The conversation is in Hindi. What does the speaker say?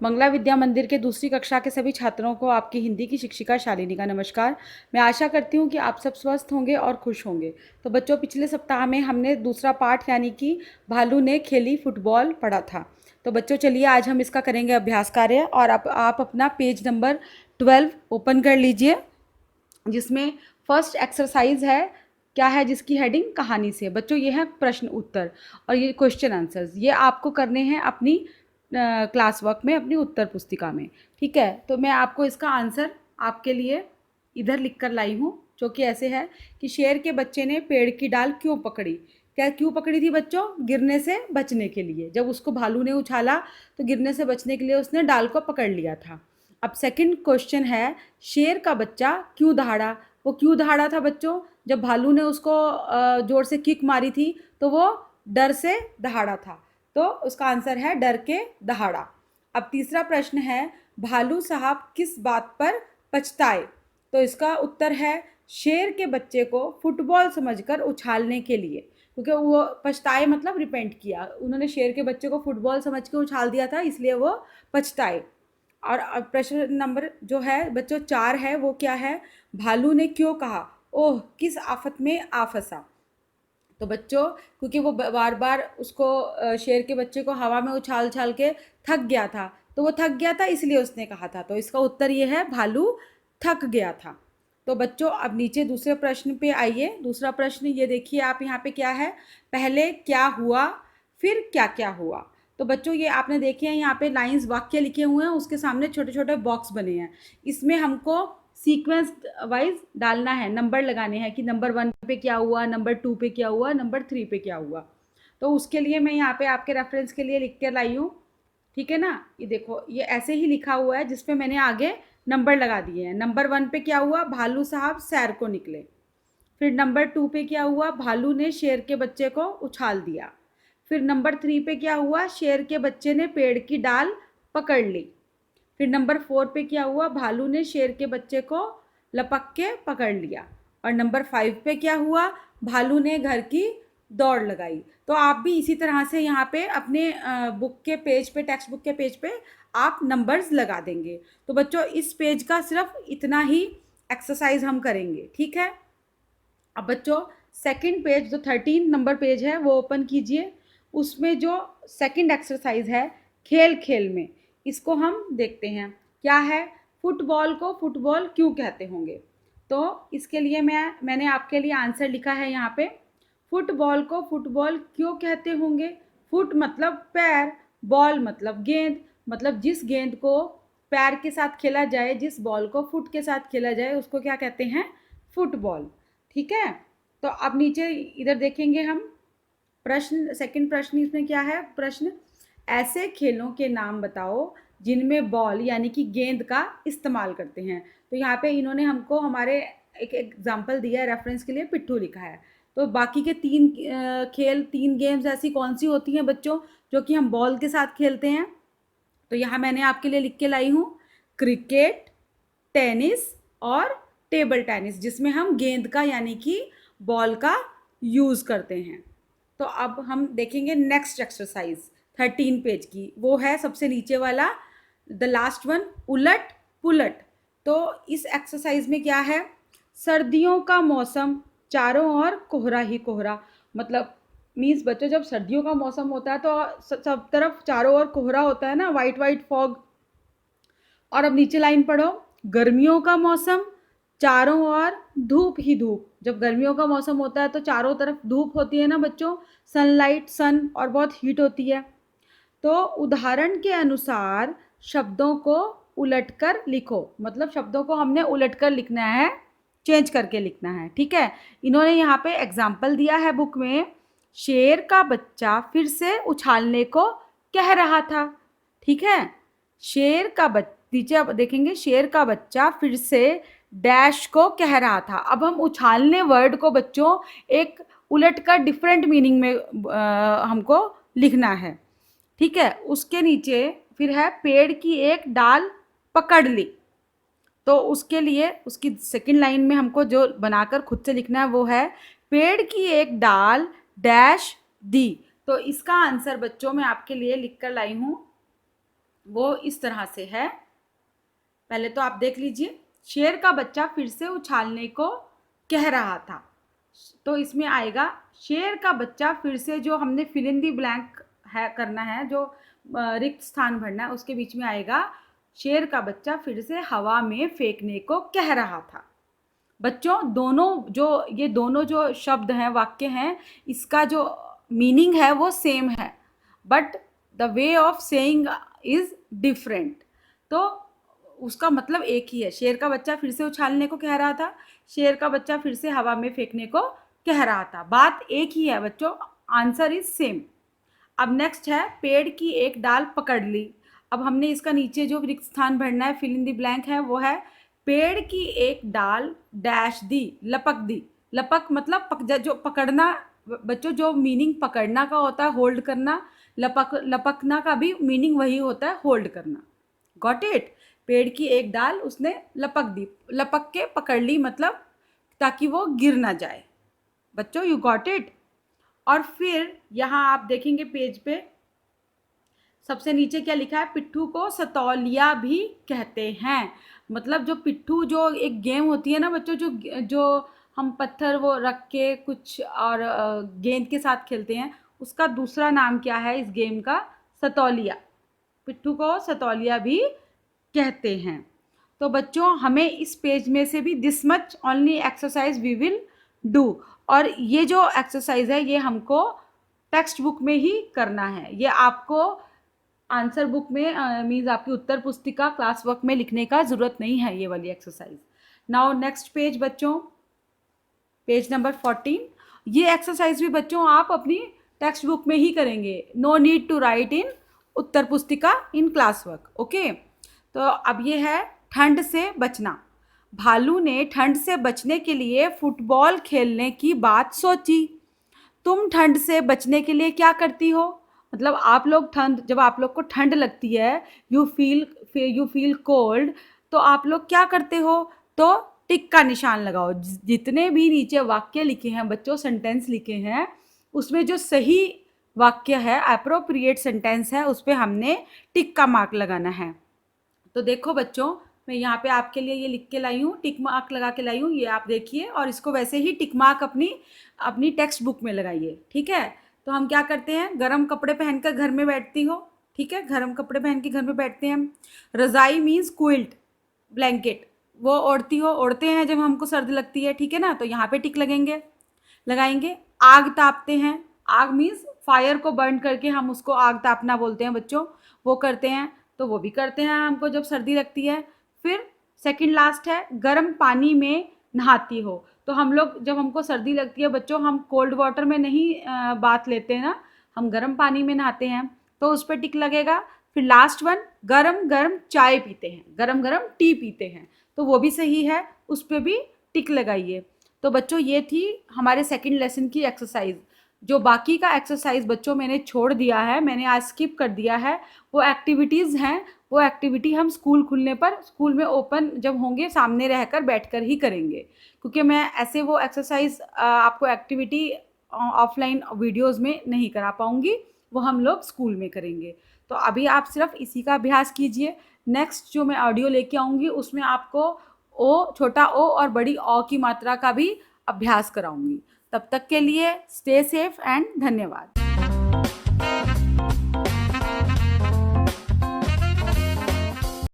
मंगला विद्या मंदिर के दूसरी कक्षा के सभी छात्रों को आपकी हिंदी की शिक्षिका शालिनी का नमस्कार। मैं आशा करती हूँ कि आप सब स्वस्थ होंगे और खुश होंगे। तो बच्चों, पिछले सप्ताह में हमने दूसरा पाठ यानी कि भालू ने खेली फुटबॉल पढ़ा था। तो बच्चों, चलिए आज हम इसका करेंगे अभ्यास कार्य। और आप अपना पेज नंबर 12 ओपन कर लीजिए, जिसमें फर्स्ट एक्सरसाइज है क्या है, जिसकी हेडिंग कहानी से। बच्चों, ये है प्रश्न उत्तर और ये क्वेश्चन आंसर्स, ये आपको करने हैं अपनी क्लास वर्क में, अपनी उत्तर पुस्तिका में। ठीक है, तो मैं आपको इसका आंसर आपके लिए इधर लिख कर लाई हूँ, जो कि ऐसे है कि शेर के बच्चे ने पेड़ की डाल क्यों पकड़ी। क्या क्यों पकड़ी थी बच्चों? गिरने से बचने के लिए। जब उसको भालू ने उछाला तो गिरने से बचने के लिए उसने डाल को पकड़ लिया था। अब सेकंड क्वेश्चन है, शेर का बच्चा क्यों दहाड़ा। वो क्यों दहाड़ा था बच्चों? जब भालू ने उसको जोर से किक मारी थी तो वो डर से दहाड़ा था। तो उसका आंसर है डर के दहाड़ा। अब तीसरा प्रश्न है, भालू साहब किस बात पर पछताए। तो इसका उत्तर है शेर के बच्चे को फुटबॉल समझकर उछालने के लिए, क्योंकि वो पछताए मतलब रिपेंट किया, उन्होंने शेर के बच्चे को फुटबॉल समझ के उछाल दिया था, इसलिए वो पछताए। और अब प्रश्न नंबर जो है बच्चों 4 है, वो क्या है, भालू ने क्यों कहा ओह किस आफत में आ फंसा। तो बच्चों, क्योंकि वो बार बार उसको शेर के बच्चे को हवा में उछाल उछाल के थक गया था, तो वो थक गया था इसलिए उसने कहा था। तो इसका उत्तर ये है भालू थक गया था। तो बच्चों, अब नीचे दूसरे प्रश्न पे आइए। दूसरा प्रश्न ये देखिए आप यहाँ पे क्या है, पहले क्या हुआ फिर क्या क्या हुआ। तो बच्चों, ये आपने देखे हैं यहाँ पे लाइंस, वाक्य लिखे हुए हैं, उसके सामने छोटे छोटे बॉक्स बने हैं। इसमें हमको सीक्वेंस वाइज डालना है, नंबर लगाने हैं कि नंबर 1 पे क्या हुआ, नंबर 2 पे क्या हुआ, नंबर 3 पे क्या हुआ। तो उसके लिए मैं यहाँ पे आपके रेफरेंस के लिए लिख कर लाई हूँ। ठीक है ना, ये देखो, ये ऐसे ही लिखा हुआ है जिसपे मैंने आगे नंबर लगा दिए हैं। नंबर 1 पे क्या हुआ, भालू साहब सैर को निकले। फिर नंबर 2 पे क्या हुआ, भालू ने शेर के बच्चे को उछाल दिया। फिर नंबर 3 पे क्या हुआ, शेर के बच्चे ने पेड़ की डाल पकड़ ली। फिर नंबर 4 पे क्या हुआ, भालू ने शेर के बच्चे को लपक के पकड़ लिया। और नंबर 5 पे क्या हुआ, भालू ने घर की दौड़ लगाई। तो आप भी इसी तरह से यहाँ पे अपने बुक के पेज पे, टेक्स्ट बुक के पेज पे आप नंबर्स लगा देंगे। तो बच्चों, इस पेज का सिर्फ इतना ही एक्सरसाइज हम करेंगे। ठीक है, अब बच्चों सेकंड पेज जो 13 नंबर पेज है वो ओपन कीजिए। उसमें जो सेकंड एक्सरसाइज है, खेल खेल में, इसको हम देखते हैं क्या है, फुटबॉल को फुटबॉल क्यों कहते होंगे। तो इसके लिए मैंने आपके लिए आंसर लिखा है यहाँ पे, फुटबॉल को फुटबॉल क्यों कहते होंगे। फुट मतलब पैर, बॉल मतलब गेंद, मतलब जिस गेंद को पैर के साथ खेला जाए, जिस बॉल को फुट के साथ खेला जाए, उसको क्या कहते हैं, फुटबॉल। ठीक है, तो अब नीचे इधर देखेंगे हम प्रश्न, सेकंड प्रश्न इसमें क्या है, प्रश्न ऐसे खेलों के नाम बताओ जिनमें बॉल यानी कि गेंद का इस्तेमाल करते हैं। तो यहाँ पे इन्होंने हमको हमारे एक एग्जाम्पल दिया है, रेफरेंस के लिए पिट्ठू लिखा है। तो बाकी के 3 खेल, 3 गेम्स ऐसी कौन सी होती हैं बच्चों जो कि हम बॉल के साथ खेलते हैं। तो यहाँ मैंने आपके लिए लिख के लाई हूँ, क्रिकेट, टेनिस और टेबल टेनिस, जिसमें हम गेंद का यानी कि बॉल का यूज़ करते हैं। तो अब हम देखेंगे नेक्स्ट एक्सरसाइज 13 पेज की, वो है सबसे नीचे वाला, द लास्ट वन, उलट पुलट। तो इस एक्सरसाइज में क्या है, सर्दियों का मौसम, चारों ओर कोहरा ही कोहरा। मतलब मीन्स बच्चों, जब सर्दियों का मौसम होता है तो सब तरफ चारों ओर कोहरा होता है ना, वाइट वाइट फॉग। और अब नीचे लाइन पढ़ो, गर्मियों का मौसम, चारों ओर धूप ही धूप। जब गर्मियों का मौसम होता है तो चारों तरफ धूप होती है ना बच्चों, सनलाइट, सन, और बहुत हीट होती है। तो उदाहरण के अनुसार शब्दों को उलटकर लिखो, मतलब शब्दों को हमने उलटकर लिखना है, चेंज करके लिखना है। ठीक है, इन्होंने यहाँ पे एग्जाम्पल दिया है बुक में, शेर का बच्चा फिर से उछालने को कह रहा था। ठीक है, शेर का नीचे अब देखेंगे, शेर का बच्चा फिर से डैश को कह रहा था। अब हम उछालने वर्ड को बच्चों एक उलट कर डिफरेंट मीनिंग में हमको लिखना है। ठीक है, उसके नीचे फिर है पेड़ की एक डाल पकड़ ली। तो उसके लिए उसकी सेकंड लाइन में हमको जो बनाकर खुद से लिखना है वो है, पेड़ की एक डाल डैश दी। तो इसका आंसर बच्चों मैं आपके लिए लिख कर लाई हूँ, वो इस तरह से है। पहले तो आप देख लीजिए, शेर का बच्चा फिर से उछालने को कह रहा था। तो इसमें आएगा शेर का बच्चा फिर से, जो हमने फिल इन दी ब्लैंक है करना है, जो रिक्त स्थान भरना है, उसके बीच में आएगा शेर का बच्चा फिर से हवा में फेंकने को कह रहा था। बच्चों दोनों जो शब्द हैं, वाक्य हैं, इसका जो मीनिंग है वो सेम है, but the way of saying is different. तो उसका मतलब एक ही है। शेर का बच्चा फिर से उछालने को कह रहा था, शेर का बच्चा फिर से हवा में फेंकने को कह रहा था। बात एक ही है बच्चों, आंसर इज सेम। अब नेक्स्ट है पेड़ की एक डाल पकड़ ली। अब हमने इसका नीचे जो रिक्त स्थान भरना है, फिल इन दी ब्लैंक है, वो है पेड़ की एक डाल डैश दी, लपक दी। लपक मतलब जो पकड़ना बच्चों, जो मीनिंग पकड़ना का होता है होल्ड करना, लपकना का भी मीनिंग वही होता है, होल्ड करना। Got it? पेड़ की एक डाल उसने लपक दी, लपक के पकड़ ली, मतलब ताकि वो गिर ना जाए। बच्चों यू गॉट इट? और फिर यहाँ आप देखेंगे पेज पे सबसे नीचे क्या लिखा है, पिट्ठू को सतौलिया भी कहते हैं। मतलब जो पिट्ठू, जो एक गेम होती है ना बच्चों, जो हम पत्थर वो रख के कुछ और गेंद के साथ खेलते हैं, उसका दूसरा नाम क्या है इस गेम का? सतौलिया। पिट्ठू को सतौलिया भी कहते हैं। तो बच्चों हमें इस पेज में से भी this much only exercise we will do. और ये जो एक्सरसाइज है ये हमको टेक्स्ट बुक में ही करना है, ये आपको आंसर बुक में मीन्स आपकी उत्तर पुस्तिका क्लास वर्क में लिखने का ज़रूरत नहीं है ये वाली एक्सरसाइज। नाउ नेक्स्ट पेज बच्चों, पेज नंबर 14। ये एक्सरसाइज भी बच्चों आप अपनी टेक्स्ट बुक में ही करेंगे, नो नीड टू राइट इन उत्तर पुस्तिका इन क्लास वर्क। ओके, तो अब ये है ठंड से बचना। भालू ने ठंड से बचने के लिए फुटबॉल खेलने की बात सोची। तुम ठंड से बचने के लिए क्या करती हो? मतलब आप लोग ठंड, जब आप लोग को ठंड लगती है, यू फील कोल्ड, तो आप लोग क्या करते हो? तो टिक का निशान लगाओ। जितने भी नीचे वाक्य लिखे हैं बच्चों, सेंटेंस लिखे हैं, उसमें जो सही वाक्य है, अप्रोप्रिएट सेंटेंस है, उस पर हमने टिक का मार्क लगाना है। तो देखो बच्चों, मैं यहाँ पे आपके लिए ये लिख के लाई हूँ, टिक मार्क लगा के लाई हूँ, ये आप देखिए, और इसको वैसे ही टिक मार्क अपनी अपनी टेक्स्ट बुक में लगाइए। ठीक है? तो हम क्या करते हैं, गर्म कपड़े पहनकर घर में बैठती हो। ठीक है, गर्म कपड़े पहन के घर में बैठते हैं हम। रज़ाई मीन्स क्विल्ट, ब्लैंकेट, वो ओढ़ती हो, ओढ़ते हैं जब हमको सर्दी लगती है। ठीक है ना? तो यहाँ पे टिक लगाएंगे। आग तापते हैं, आग मीन्स फायर को बर्न करके हम उसको आग तापना बोलते हैं बच्चों, वो करते हैं, तो वो भी करते हैं हमको जब सर्दी लगती है। फिर सेकंड लास्ट है गर्म पानी में नहाती हो। तो हम लोग जब हमको सर्दी लगती है बच्चों, हम कोल्ड वाटर में नहीं बात लेते हैं ना, हम गर्म पानी में नहाते हैं, तो उस पर टिक लगेगा। फिर लास्ट वन, गरम गरम चाय पीते हैं, गरम गरम टी पीते हैं, तो वो भी सही है, उस पर भी टिक लगाइए। तो बच्चों ये थी हमारे सेकंड लेसन की एक्सरसाइज। जो बाकी का एक्सरसाइज बच्चों मैंने छोड़ दिया है, मैंने आज स्किप कर दिया है, वो एक्टिविटीज़ हैं, वो एक्टिविटी हम स्कूल खुलने पर, स्कूल में ओपन जब होंगे, सामने रहकर बैठकर ही करेंगे, क्योंकि मैं ऐसे वो एक्सरसाइज आपको एक्टिविटी ऑफलाइन वीडियोस में नहीं करा पाऊँगी, वो हम लोग स्कूल में करेंगे। तो अभी आप सिर्फ इसी का अभ्यास कीजिए। नेक्स्ट जो मैं ऑडियो लेके आऊँगी उसमें आपको ओ, छोटा ओ और बड़ी औ की मात्रा का भी अभ्यास कराऊंगी। तब तक के लिए स्टे सेफ एंड धन्यवाद।